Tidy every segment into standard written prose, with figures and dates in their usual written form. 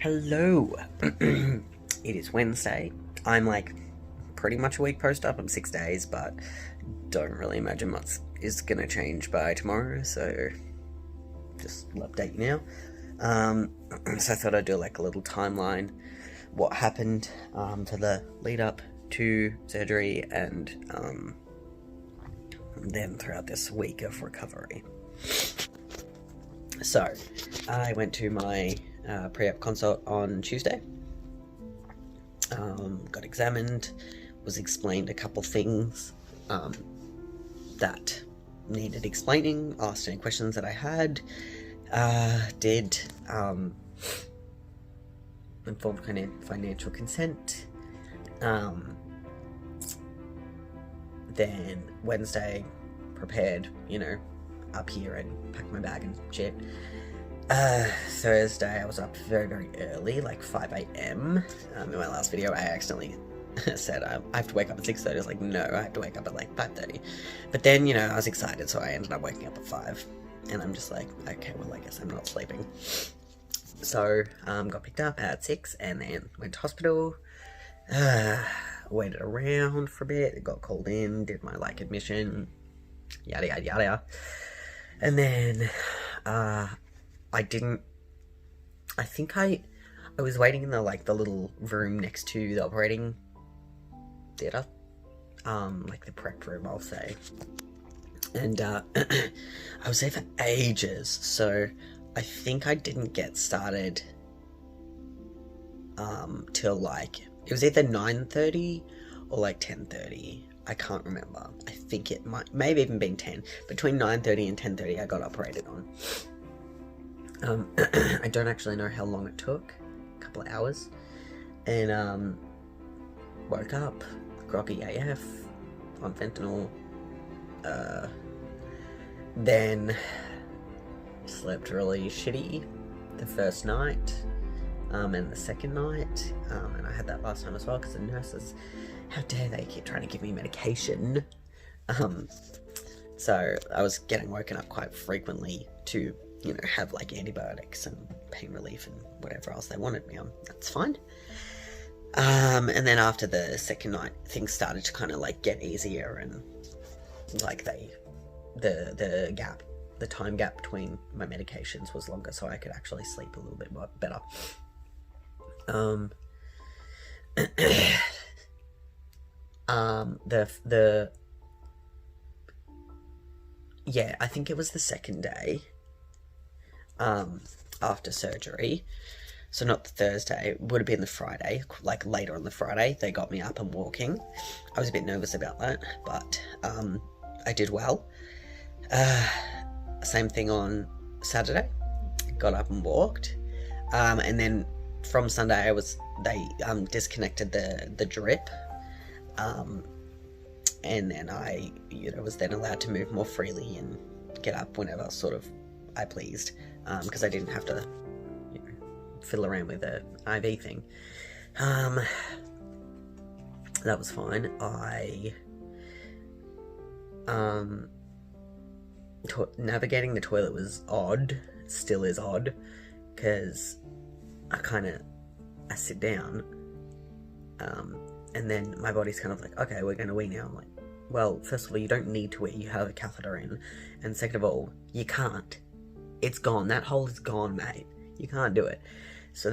Hello. It is Wednesday. I'm like pretty much a week post-op. I'm 6 days, but don't really imagine much is gonna change by tomorrow, so just will update you now. So I thought I'd do like a little timeline, what happened for the lead up to surgery and then throughout this week of recovery. So I went to my pre-op consult on Tuesday, got examined, was explained a couple things that needed explaining, asked any questions that I had, did informed financial consent. Then Wednesday, prepared, up here and packed my bag and shit. Thursday, I was up very, very early, like 5 a.m. In my last video, I accidentally said I have to wake up at 6:30. I was like, no, I have to wake up at like 5:30. But then, I was excited, so I ended up waking up at 5. And I'm just like, okay, well, I guess I'm not sleeping. So, got picked up at 6 and then went to hospital. Waited around for a bit, got called in, did my admission, yada yada yada. And then I was waiting in the little room next to the operating theatre, the prep room, I'll say. And I was there for ages, so I think I didn't get started till it was either 9:30 or 10:30. I can't remember. I think it maybe even been 10. Between 9:30 and 10:30 I got operated on. I don't actually know how long it took. A couple of hours. And woke up, groggy AF, on fentanyl. Then slept really shitty the first night. And the second night, and I had that last time as well because the nurses, how dare they keep trying to give me medication. So I was getting woken up quite frequently to, have antibiotics and pain relief and whatever else they wanted me on. That's fine. And then after the second night, things started to kind of get easier, and the time gap between my medications was longer, so I could actually sleep a little bit more better. I think it was the second day, after surgery, so not the Thursday, it would have been the Friday, later on the Friday, they got me up and walking. I was a bit nervous about that, but, I did well. Same thing on Saturday, got up and walked, and then from Sunday they disconnected the drip, and then I was then allowed to move more freely and get up whenever I pleased, because I didn't have to fiddle around with the IV thing. That was fine. Navigating the toilet was odd, still is odd, because I sit down, and then my body's kind of like, okay, we're going to wee now. I'm like, well, first of all, you don't need to wee, you have a catheter in, and second of all, you can't. It's gone, that hole is gone, mate. You can't do it. So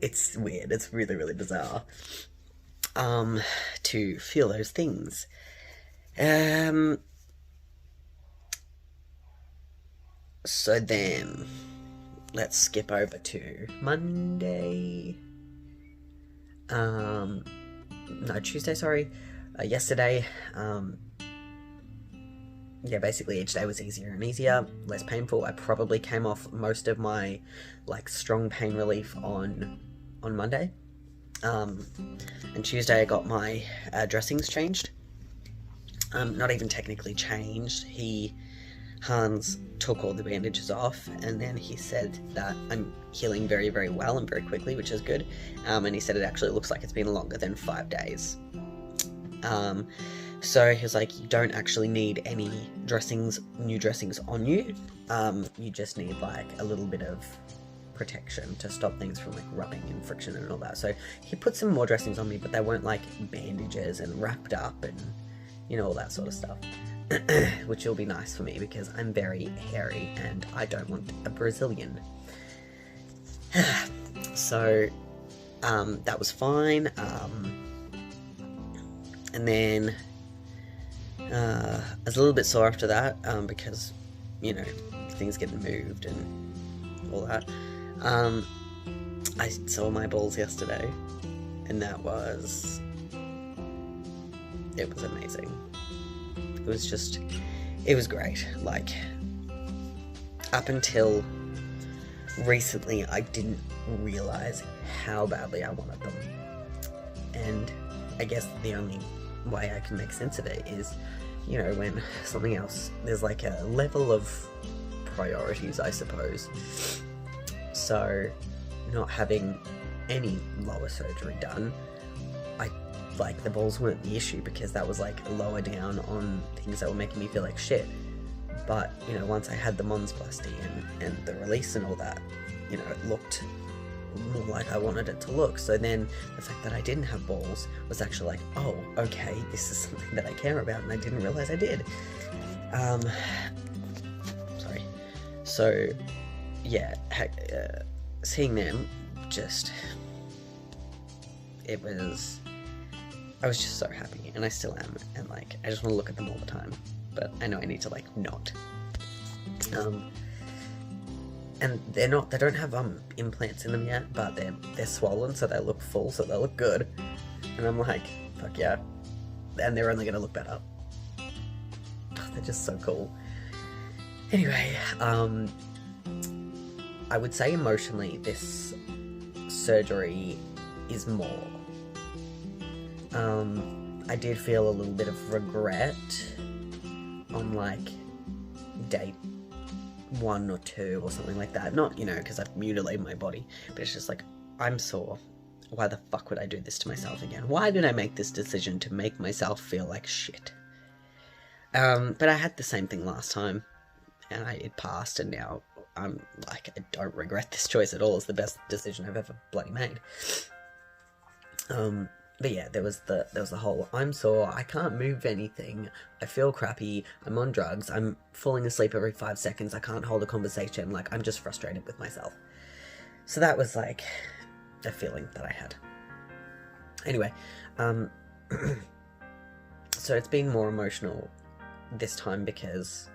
it's weird, it's really, really bizarre, to feel those things. So then, let's skip over to Monday. Tuesday, sorry. Yesterday, basically each day was easier and easier, less painful. I probably came off most of my, strong pain relief on Monday. And Tuesday I got my dressings changed. Not even technically changed. Hans took all the bandages off, and then he said that I'm healing very, very well and very quickly, which is good. And he said it actually looks like it's been longer than 5 days. So he was like, you don't actually need any new dressings on you. You just need a little bit of protection to stop things from like rubbing and friction and all that. So he put some more dressings on me, but they weren't like bandages and wrapped up and, you know, all that sort of stuff. Which will be nice for me because I'm very hairy and I don't want a Brazilian. So that was fine. And then I was a little bit sore after that because, you know, things getting moved and all that. I saw my balls yesterday, and it was amazing. It was great. Like, up until recently, I didn't realize how badly I wanted them. And I guess the only way I can make sense of it is, you know, when something else, there's like a level of priorities, I suppose. So, not having any lower surgery done, the balls weren't the issue because that was like lower down on things that were making me feel like shit. But, you know, once I had the milestones and the release and all that, you know, it looked more like I wanted it to look. So then the fact that I didn't have balls was actually like, oh, okay, this is something that I care about, and I didn't realize I did. Sorry. So, yeah, seeing them, I was just so happy, and I still am, and like, I just want to look at them all the time, but I know I need to like not. And they don't have implants in them yet, but they're swollen, so they look full, so they look good, and I'm like, fuck yeah, and they're only gonna look better. They're just so cool. Anyway, I would say emotionally, this surgery is more. I did feel a little bit of regret on like day 1 or 2 or something like that. Not, you know, because I've mutilated my body, but it's just like, I'm sore. Why the fuck would I do this to myself again? Why did I make this decision to make myself feel like shit? But I had the same thing last time, and it passed, and now I'm like, I don't regret this choice at all. It's the best decision I've ever bloody made. But yeah, there was the whole, I'm sore, I can't move anything, I feel crappy, I'm on drugs, I'm falling asleep every 5 seconds, I can't hold a conversation, like, I'm just frustrated with myself. So that was, like, a feeling that I had. Anyway, so it's been more emotional this time because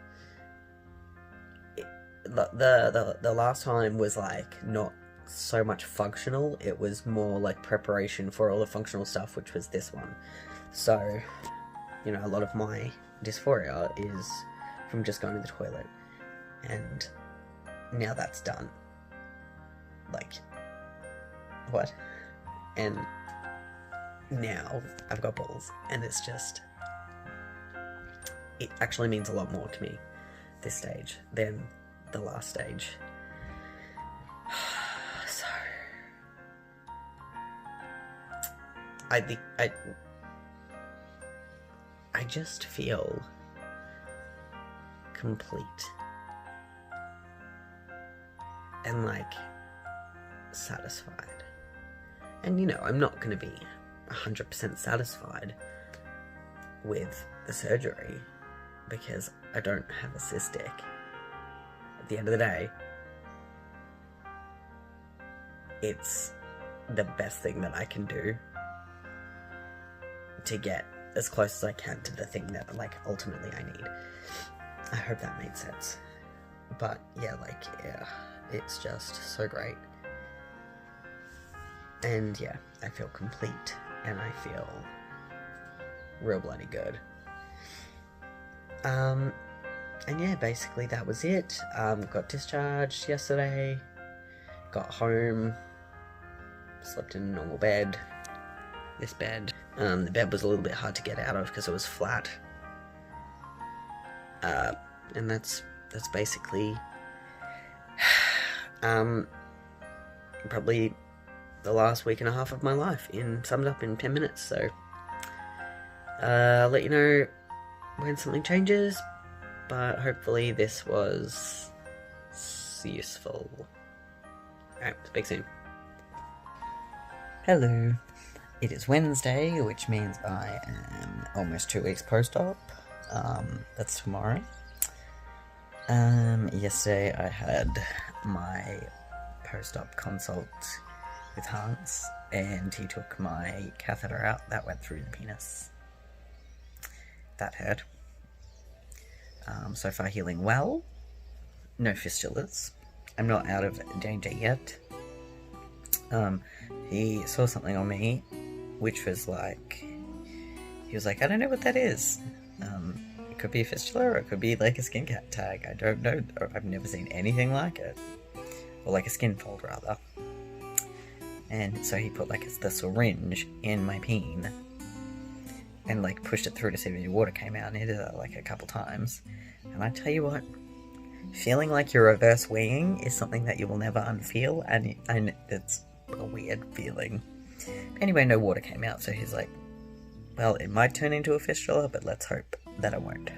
the last time was, like, not so much functional. It was more like preparation for all the functional stuff, which was this one. So, you know, a lot of my dysphoria is from just going to the toilet, and now that's done. Like, what? And now I've got balls, and it's just, it actually means a lot more to me this stage than the last stage. I just feel complete and like satisfied. And you know, I'm not going to be 100% satisfied with the surgery because I don't have a cystic. At the end of the day, it's the best thing that I can do to get as close as I can to the thing that, like, ultimately I need. I hope that made sense. But, yeah, like, yeah, it's just so great. And, yeah, I feel complete, and I feel real bloody good. And, yeah, basically that was it. Got discharged yesterday, got home, slept in a normal bed, this bed. The bed was a little bit hard to get out of because it was flat. And that's basically probably the last week and a half of my life summed up in 10 minutes. So I'll let you know when something changes, but hopefully this was useful. Alright, speak soon. Hello. It is Wednesday, which means I am almost 2 weeks post-op. That's tomorrow. Yesterday I had my post-op consult with Hans, and he took my catheter out. That went through the penis. That hurt. So far healing well. No fistulas. I'm not out of danger yet. He saw something on me, which was like, he was like, I don't know what that is. It could be a fistula, or it could be like a skin cat tag. I don't know. I've never seen anything like it. Or like a skin fold, rather. And so he put like the syringe in my peen and like pushed it through to see if any water came out, and he did that like a couple times. And I tell you what, feeling like you're reverse weeing is something that you will never unfeel, and it's a weird feeling. Anyway, no water came out, so he's like, well, it might turn into a fistula, but let's hope that it won't.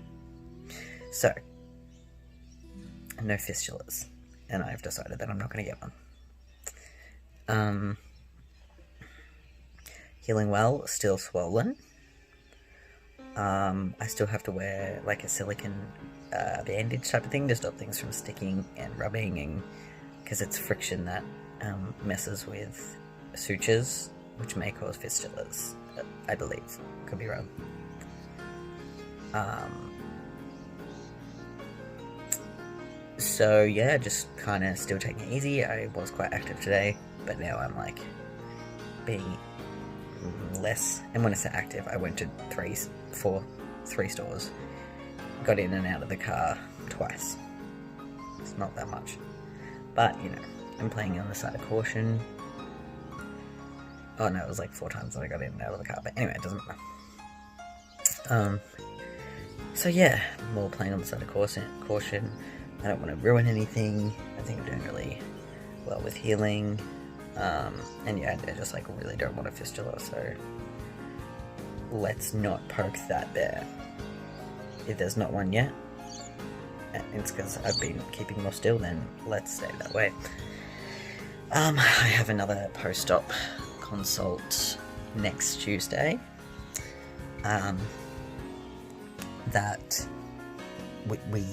So, no fistulas, and I've decided that I'm not going to get one. Healing well, still swollen. I still have to wear like a silicone bandage type of thing to stop things from sticking and rubbing, and because it's friction that messes with sutures, which may cause fistulas, I believe. Could be wrong. So yeah, just kind of still taking it easy. I was quite active today, but now I'm like being less. And when I say active, I went to three stores, got in and out of the car twice. It's not that much, but you know, I'm playing on the side of caution. Oh no, it was like 4 times that I got in and out of the car, but anyway, it doesn't matter. So yeah, more playing on the side of caution. I don't want to ruin anything. I think I'm doing really well with healing. And yeah, I just like really don't want a fistula, so let's not poke that bear. If there's not one yet, and it's because I've been keeping more still, then let's stay that way. I have another post-op consult next Tuesday. That we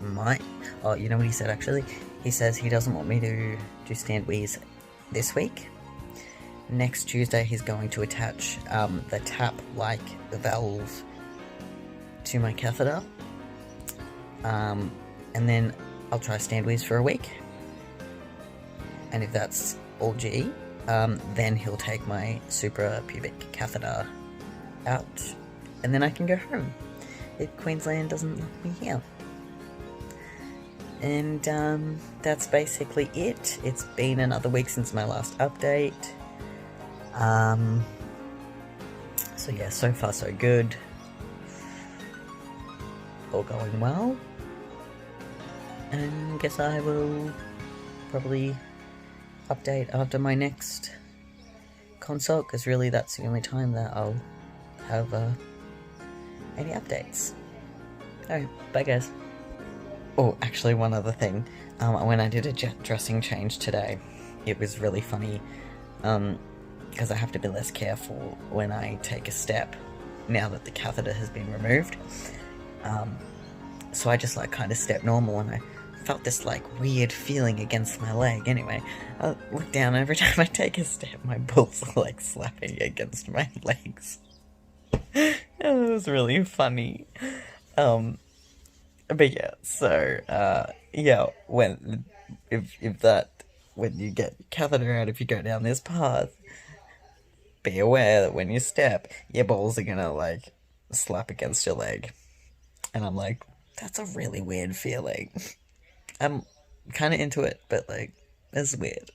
might. Oh, you know what he said actually? He says he doesn't want me to do stand wheeze this week. Next Tuesday he's going to attach the tap-like valve to my catheter. And then I'll try stand wheeze for a week. And if that's all G, then he'll take my suprapubic catheter out, and then I can go home if Queensland doesn't lock me here. And that's basically it. It's been another week since my last update. So yeah, so far so good. All going well. And I guess I will probably update after my next consult, because really that's the only time that I'll have any updates. Alright, bye guys. Oh, actually one other thing. When I did a dressing change today, it was really funny, because I have to be less careful when I take a step now that the catheter has been removed. So I just like kind of step normal, and I felt this like weird feeling against my leg. Anyway, I look down, and every time I take a step, my balls are like slapping against my legs. It was really funny. But yeah, so yeah, when you get catheter out, if you go down this path, be aware that when you step, your balls are gonna like slap against your leg. And I'm like, that's a really weird feeling. I'm kind of into it, but like, it's weird.